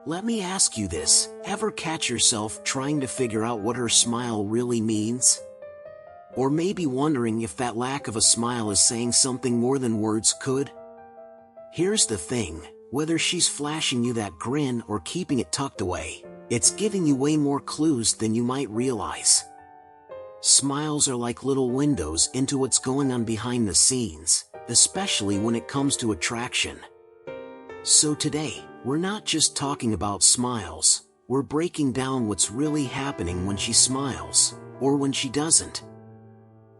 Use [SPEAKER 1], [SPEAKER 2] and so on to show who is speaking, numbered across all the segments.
[SPEAKER 1] Let me ask you this, ever catch yourself trying to figure out what her smile really means? Or maybe wondering if that lack of a smile is saying something more than words could? Here's the thing, whether she's flashing you that grin or keeping it tucked away, it's giving you way more clues than you might realize. Smiles are like little windows into what's going on behind the scenes, especially when it comes to attraction. So today, we're not just talking about smiles, we're breaking down what's really happening when she smiles, or when she doesn't.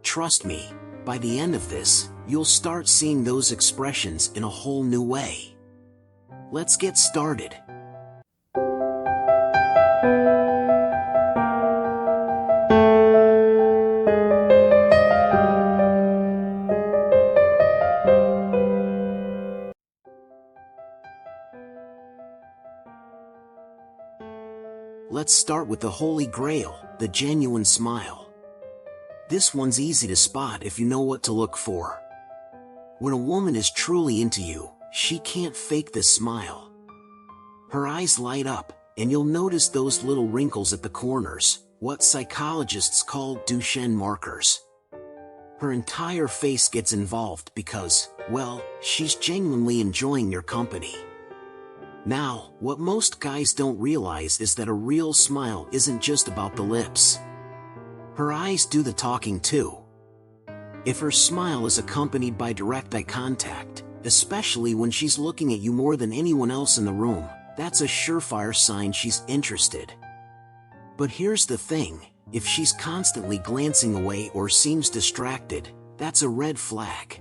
[SPEAKER 1] Trust me, by the end of this, you'll start seeing those expressions in a whole new way. Let's get started. Let's start with the holy grail, the genuine smile. This one's easy to spot if you know what to look for. When a woman is truly into you, she can't fake this smile. Her eyes light up, and you'll notice those little wrinkles at the corners, what psychologists call Duchenne markers. Her entire face gets involved because, well, she's genuinely enjoying your company. Now, what most guys don't realize is that a real smile isn't just about the lips. Her eyes do the talking too. If her smile is accompanied by direct eye contact, especially when she's looking at you more than anyone else in the room, that's a surefire sign she's interested. But here's the thing, if she's constantly glancing away or seems distracted, that's a red flag.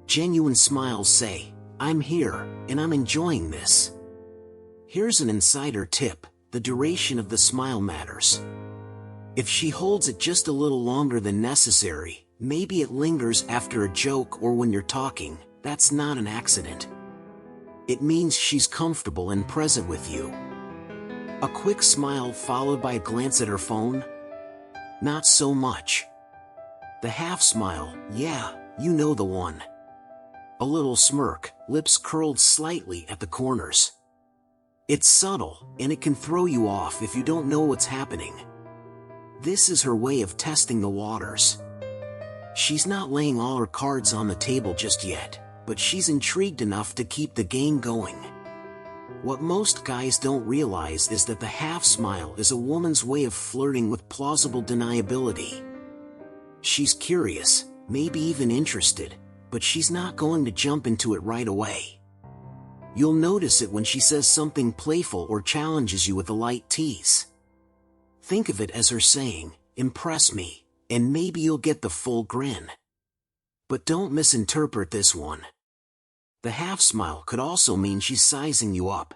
[SPEAKER 1] Genuine smiles say, "I'm here, and I'm enjoying this." Here's an insider tip, the duration of the smile matters. If she holds it just a little longer than necessary, maybe it lingers after a joke or when you're talking, that's not an accident. It means she's comfortable and present with you. A quick smile followed by a glance at her phone? Not so much. The half smile, yeah, you know the one. A little smirk, lips curled slightly at the corners. It's subtle, and it can throw you off if you don't know what's happening. This is her way of testing the waters. She's not laying all her cards on the table just yet, but she's intrigued enough to keep the game going. What most guys don't realize is that the half smile is a woman's way of flirting with plausible deniability. She's curious, maybe even interested, but she's not going to jump into it right away. You'll notice it when she says something playful or challenges you with a light tease. Think of it as her saying, "Impress me," and maybe you'll get the full grin. But don't misinterpret this one. The half smile could also mean she's sizing you up.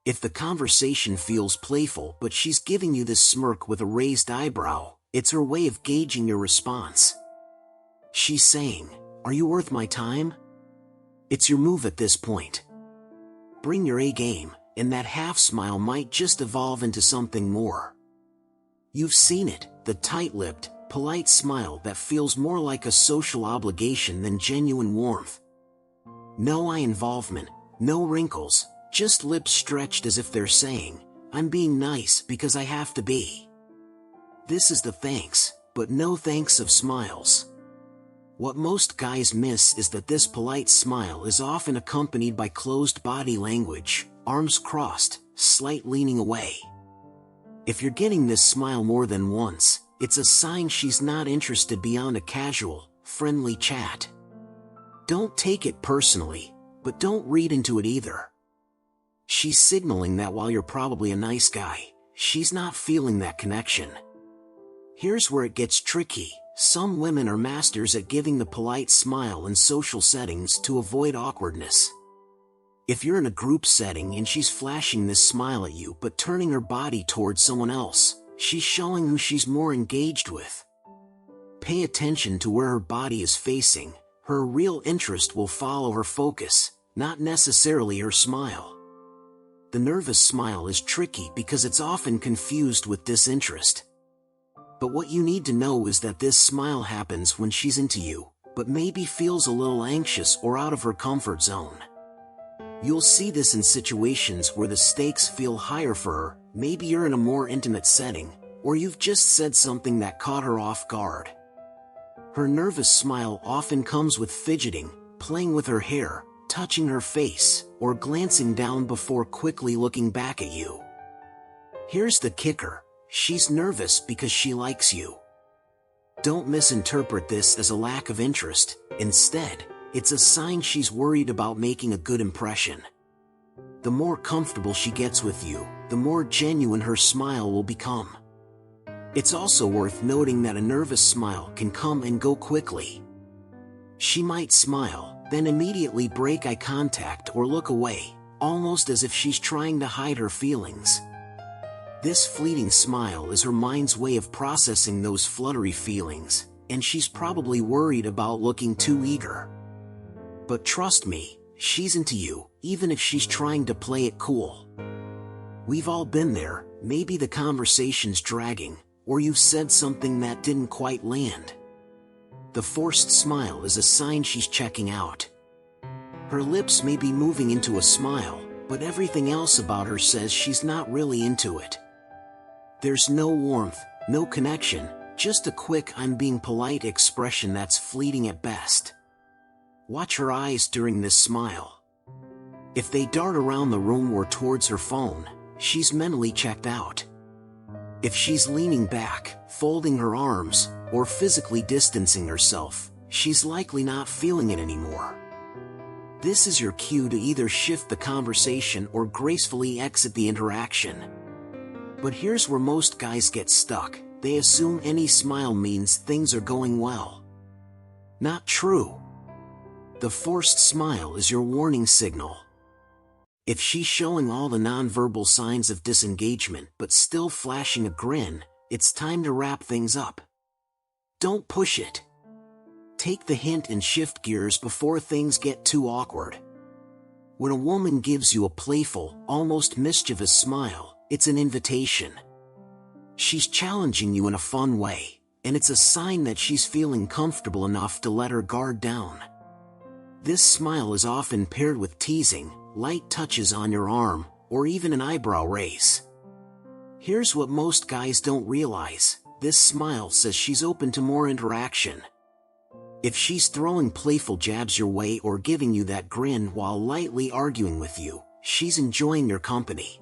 [SPEAKER 1] If the conversation feels playful but she's giving you this smirk with a raised eyebrow, it's her way of gauging your response. She's saying, "Are you worth my time?" It's your move at this point. Bring your A game, and that half smile might just evolve into something more. You've seen it, the tight-lipped, polite smile that feels more like a social obligation than genuine warmth. No eye involvement, no wrinkles, just lips stretched as if they're saying, "I'm being nice because I have to be." This is the thanks, but no thanks of smiles. What most guys miss is that this polite smile is often accompanied by closed body language, arms crossed, slight leaning away. If you're getting this smile more than once, it's a sign she's not interested beyond a casual, friendly chat. Don't take it personally, but don't read into it either. She's signaling that while you're probably a nice guy, she's not feeling that connection. Here's where it gets tricky. Some women are masters at giving the polite smile in social settings to avoid awkwardness. If you're in a group setting and she's flashing this smile at you but turning her body towards someone else, she's showing who she's more engaged with. Pay attention to where her body is facing. Her real interest will follow her focus, not necessarily her smile. The nervous smile is tricky because it's often confused with disinterest. But what you need to know is that this smile happens when she's into you, but maybe feels a little anxious or out of her comfort zone. You'll see this in situations where the stakes feel higher for her. Maybe you're in a more intimate setting, or you've just said something that caught her off guard. Her nervous smile often comes with fidgeting, playing with her hair, touching her face, or glancing down before quickly looking back at you. Here's the kicker: she's nervous because she likes you. Don't misinterpret this as a lack of interest. Instead, it's a sign she's worried about making a good impression. The more comfortable she gets with you, the more genuine her smile will become. It's also worth noting that a nervous smile can come and go quickly. She might smile, then immediately break eye contact or look away, almost as if she's trying to hide her feelings. This fleeting smile is her mind's way of processing those fluttery feelings, and she's probably worried about looking too eager. But trust me, she's into you, even if she's trying to play it cool. We've all been there. Maybe the conversation's dragging, or you've said something that didn't quite land. The forced smile is a sign she's checking out. Her lips may be moving into a smile, but everything else about her says she's not really into it. There's no warmth, no connection, just a quick "I'm being polite" expression that's fleeting at best. Watch her eyes during this smile. If they dart around the room or towards her phone, she's mentally checked out. If she's leaning back, folding her arms, or physically distancing herself, she's likely not feeling it anymore. This is your cue to either shift the conversation or gracefully exit the interaction. But here's where most guys get stuck: they assume any smile means things are going well. Not true. The forced smile is your warning signal. If she's showing all the nonverbal signs of disengagement but still flashing a grin, it's time to wrap things up. Don't push it. Take the hint and shift gears before things get too awkward. When a woman gives you a playful, almost mischievous smile, it's an invitation. She's challenging you in a fun way, and it's a sign that she's feeling comfortable enough to let her guard down. This smile is often paired with teasing, light touches on your arm, or even an eyebrow raise. Here's what most guys don't realize: this smile says she's open to more interaction. If she's throwing playful jabs your way or giving you that grin while lightly arguing with you, she's enjoying your company.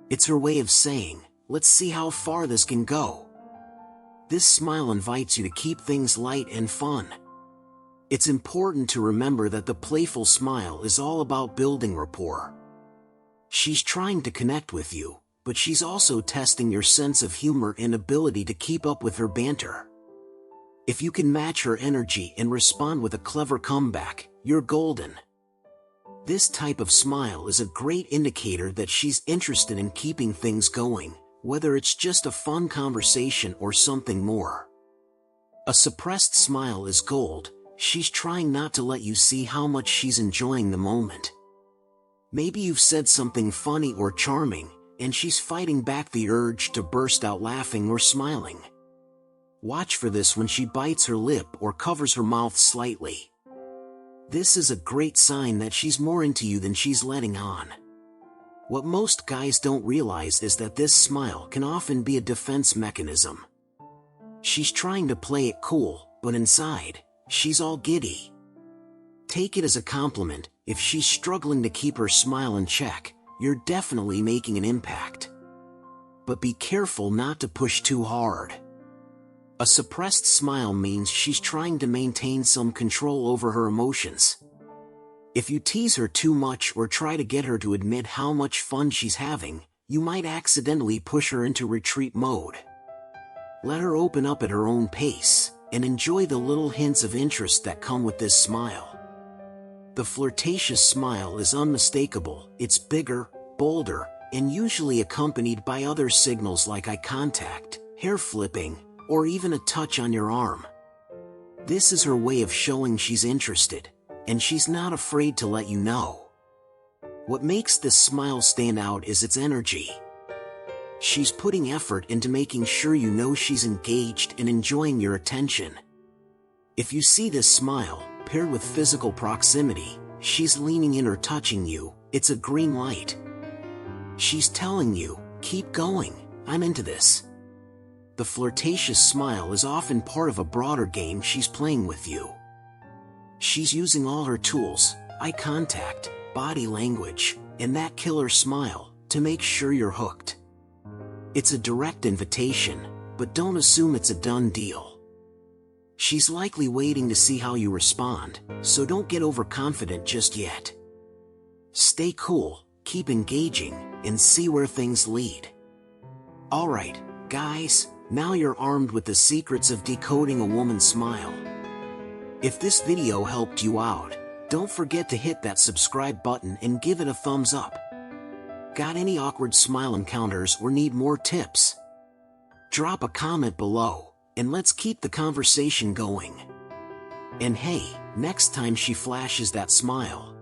[SPEAKER 1] It's her way of saying, "Let's see how far this can go." This smile invites you to keep things light and fun. It's important to remember that the playful smile is all about building rapport. She's trying to connect with you, but she's also testing your sense of humor and ability to keep up with her banter. If you can match her energy and respond with a clever comeback, you're golden. This type of smile is a great indicator that she's interested in keeping things going, whether it's just a fun conversation or something more. A suppressed smile is gold. She's trying not to let you see how much she's enjoying the moment. Maybe you've said something funny or charming, and she's fighting back the urge to burst out laughing or smiling. Watch for this when she bites her lip or covers her mouth slightly. This is a great sign that she's more into you than she's letting on. What most guys don't realize is that this smile can often be a defense mechanism. She's trying to play it cool, but inside, she's all giddy. Take it as a compliment. If she's struggling to keep her smile in check, you're definitely making an impact. But be careful not to push too hard. A suppressed smile means she's trying to maintain some control over her emotions. If you tease her too much or try to get her to admit how much fun she's having, you might accidentally push her into retreat mode. Let her open up at her own pace, and enjoy the little hints of interest that come with this smile. The flirtatious smile is unmistakable. It's bigger, bolder, and usually accompanied by other signals like eye contact, hair flipping, or even a touch on your arm. This is her way of showing she's interested, and she's not afraid to let you know. What makes this smile stand out is its energy. She's putting effort into making sure you know she's engaged and enjoying your attention. If you see this smile, paired with physical proximity, She's leaning in or touching you, it's a green light. She's telling you, keep going, I'm into this. The flirtatious smile is often part of a broader game she's playing with you. She's using all her tools, eye contact, body language, and that killer smile, to make sure you're hooked. It's a direct invitation, but don't assume it's a done deal. She's likely waiting to see how you respond, so don't get overconfident just yet. Stay cool, keep engaging, and see where things lead. Alright, guys, now you're armed with the secrets of decoding a woman's smile. If this video helped you out, don't forget to hit that subscribe button and give it a thumbs up. Got any awkward smile encounters or need more tips? Drop a comment below, and let's keep the conversation going. And hey, next time she flashes that smile,